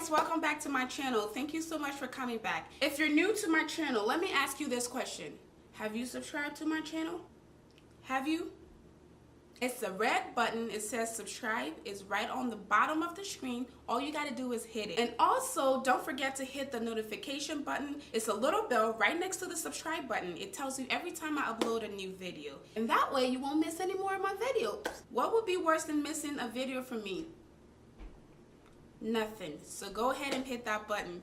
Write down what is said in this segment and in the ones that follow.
guys, welcome back to my channel. Thank you so much for coming back. If you're new to my channel, let me ask you this question. Have you subscribed to my channel? Have you? It's the red button. It says subscribe. It's right on the bottom of the screen. All you got to do is hit it. And also, don't forget to hit the notification button. It's a little bell right next to the subscribe button. It tells you every time I upload a new video. And that way, you won't miss any more of my videos. What would be worse than missing a video from me? Nothing. So go ahead and hit that button.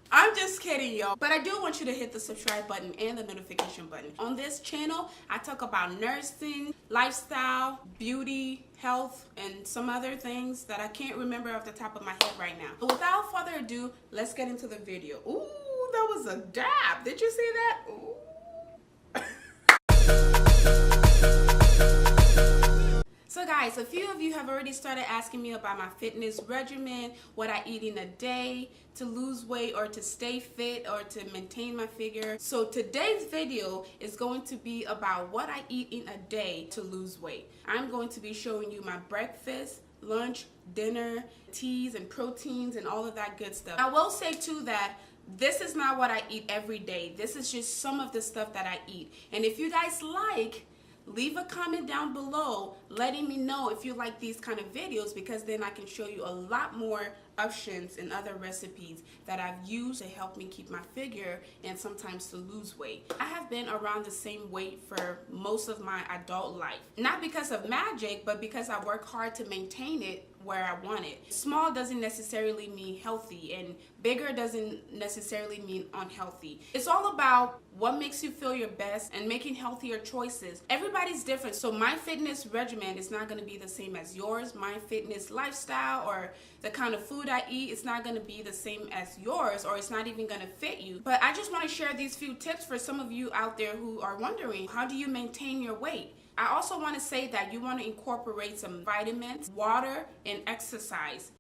I'm just kidding, y'all. But I do want you to hit the subscribe button and the notification button. On this channel, I talk about nursing, lifestyle, beauty, health, and some other things that I can't remember off the top of my head right now. But without further ado, let's get into the video. Ooh, that was a dab. Did you see that? Ooh. So guys, a few of you have already started asking me about my fitness regimen, what I eat in a day to lose weight or to stay fit or to maintain my figure. So today's video is going to be about what I eat in a day to lose weight. I'm going to be showing you my breakfast, lunch, dinner, teas and proteins and all of that good stuff. I will say too that this is not what I eat every day. This is just some of the stuff that I eat. And if you guys leave a comment down below letting me know if you like these kind of videos, because then I can show you a lot more options and other recipes that I've used to help me keep my figure and sometimes to lose weight. I have been around the same weight for most of my adult life. Not because of magic, but because I work hard to maintain it where I want it. Small doesn't necessarily mean healthy, and bigger doesn't necessarily mean unhealthy. It's all about what makes you feel your best and making healthier choices. Everybody's different, so my fitness regimen is not going to be the same as yours. My fitness lifestyle or the kind of food I eat, it's not going to be the same as yours, or it's not even going to fit you. But I just want to share these few tips for some of you out there who are wondering, how do you maintain your weight? I also want to say that you want to incorporate some vitamins, water, and exercise.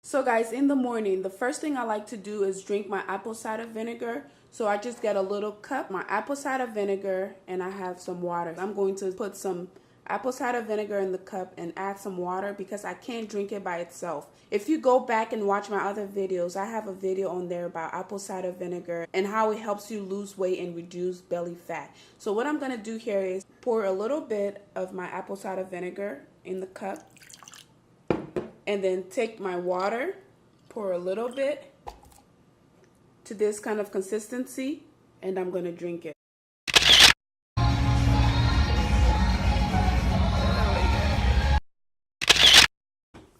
So guys, in the morning, the first thing I like to do is drink my apple cider vinegar. So I just get a little cup, my apple cider vinegar, and I have some water. I'm going to put some apple cider vinegar in the cup and add some water because I can't drink it by itself. If you go back and watch my other videos, I have a video on there about apple cider vinegar and how it helps you lose weight and reduce belly fat. So what I'm going to do here is pour a little bit of my apple cider vinegar in the cup and then take my water, pour a little bit to this kind of consistency, and I'm going to drink it.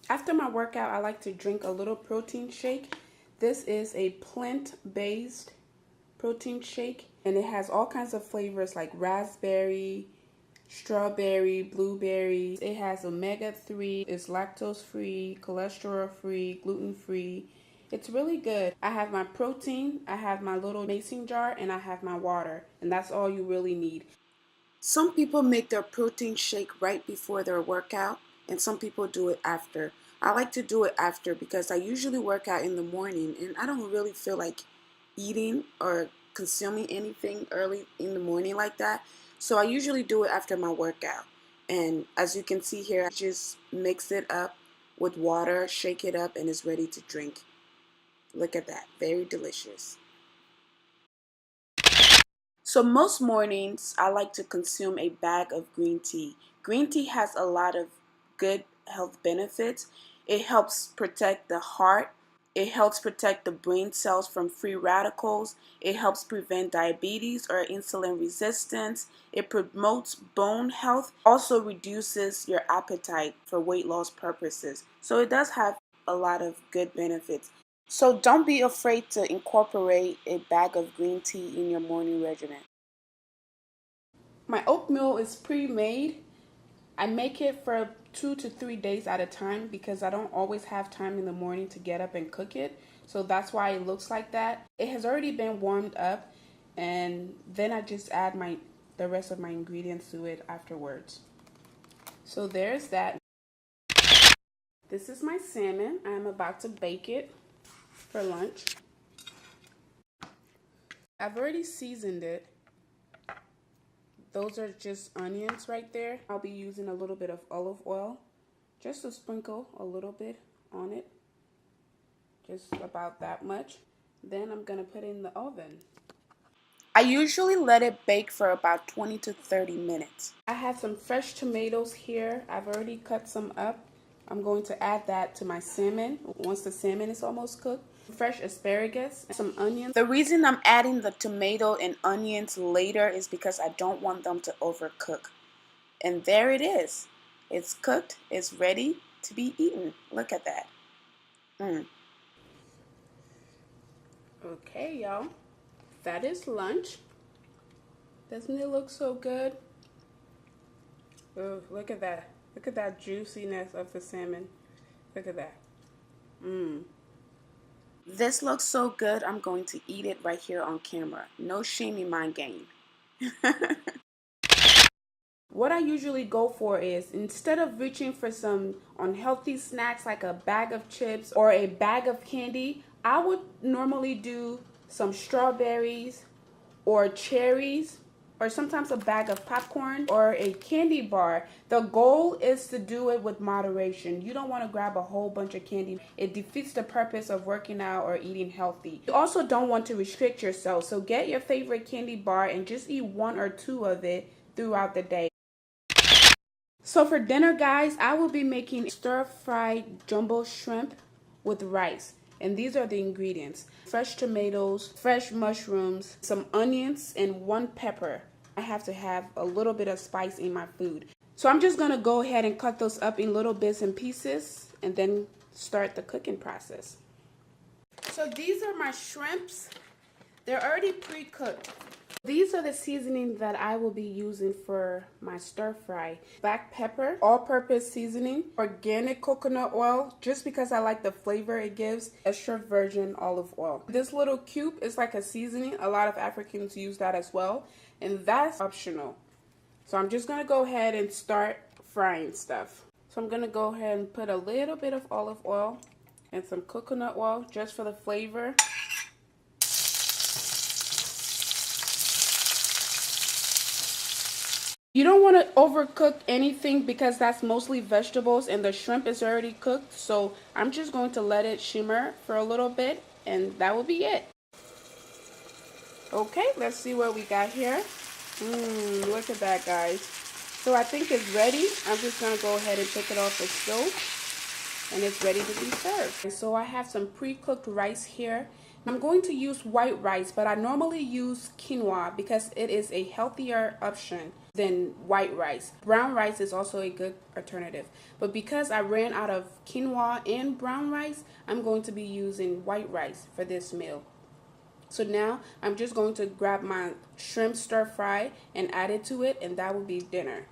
After my workout, I like to drink a little protein shake. This is a plant-based protein shake, and it has all kinds of flavors like raspberry, strawberry, blueberry. It has omega-3, it's lactose-free, cholesterol-free, gluten-free. It's really good. I have my protein, I have my little mason jar, and I have my water, and that's all you really need. Some people make their protein shake right before their workout, and some people do it after. I like to do it after because I usually work out in the morning and I don't really feel like eating or consuming anything early in the morning like that. So I usually do it after my workout. And as you can see here, I just mix it up with water, shake it up, and it's ready to drink. Look at that, very delicious. So most mornings, I like to consume a bag of green tea. Green tea has a lot of good health benefits. It helps protect the heart. It helps protect the brain cells from free radicals. It helps prevent diabetes or insulin resistance. It promotes bone health. Also reduces your appetite for weight loss purposes. So it does have a lot of good benefits. So don't be afraid to incorporate a bag of green tea in your morning regimen. My oatmeal is pre-made. I make it for 2 to 3 days at a time because I don't always have time in the morning to get up and cook it. So that's why it looks like that. It has already been warmed up, and then I just add the rest of my ingredients to it afterwards. So there's that. This is my salmon. I'm about to bake it for lunch. I've already seasoned it. Those are just onions right there. I'll be using a little bit of olive oil, just to sprinkle a little bit on it. just about that much. Then I'm gonna put it in the oven. I usually let it bake for about 20 to 30 minutes. I have some fresh tomatoes here. I've already cut some up. I'm going to add that to my salmon once the salmon is almost cooked. Fresh asparagus, some onions. The reason I'm adding the tomato and onions later is because I don't want them to overcook. And there it is. It's cooked. It's ready to be eaten. Look at that. Okay, y'all. That is lunch. Doesn't it look so good? Oh, look at that. Look at that juiciness of the salmon. Look at that. This looks so good, I'm going to eat it right here on camera. No shame in my game. What I usually go for is, instead of reaching for some unhealthy snacks like a bag of chips or a bag of candy, I would normally do some strawberries or cherries, or sometimes a bag of popcorn or a candy bar. The goal is to do it with moderation. You don't want to grab a whole bunch of candy. It defeats the purpose of working out or eating healthy. You also don't want to restrict yourself. So get your favorite candy bar and just eat 1 or 2 of it throughout the day. So for dinner, guys, I will be making stir-fried jumbo shrimp with rice. And these are the ingredients: fresh tomatoes, fresh mushrooms, some onions, and 1 pepper. I have to have a little bit of spice in my food. So I'm just gonna go ahead and cut those up in little bits and pieces and then start the cooking process. So these are my shrimps. They're already pre-cooked. These are the seasonings that I will be using for my stir fry. Black pepper, all-purpose seasoning, organic coconut oil, just because I like the flavor it gives, extra virgin olive oil. This little cube is like a seasoning. A lot of Africans use that as well, and that's optional. So I'm just gonna go ahead and start frying stuff. So I'm gonna go ahead and put a little bit of olive oil and some coconut oil just for the flavor. You don't want to overcook anything because that's mostly vegetables and the shrimp is already cooked. So I'm just going to let it shimmer for a little bit and that will be it. Okay, let's see what we got here. Look at that, guys. So I think it's ready. I'm just going to go ahead and take it off the stove and it's ready to be served. And so I have some pre-cooked rice here. I'm going to use white rice, but I normally use quinoa because it is a healthier option than white rice. Brown rice is also a good alternative, but because I ran out of quinoa and brown rice, I'm going to be using white rice for this meal. So now I'm just going to grab my shrimp stir fry and add it to it, and that will be dinner.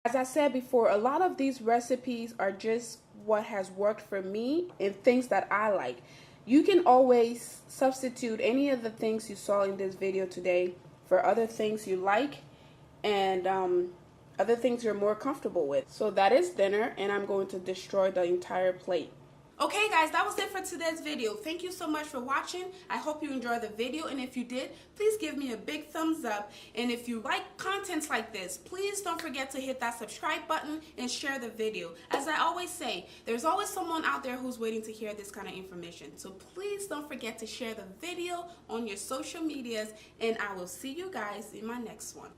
As I said before, a lot of these recipes are just what has worked for me and things that I like. You can always substitute any of the things you saw in this video today for other things you like and other things you're more comfortable with. So that is dinner, and I'm going to destroy the entire plate. Okay guys, that was it for today's video. Thank you so much for watching. I hope you enjoyed the video, and if you did, please give me a big thumbs up. And if you like contents like this, please don't forget to hit that subscribe button and share the video. As I always say, there's always someone out there who's waiting to hear this kind of information. So please don't forget to share the video on your social medias, and I will see you guys in my next one.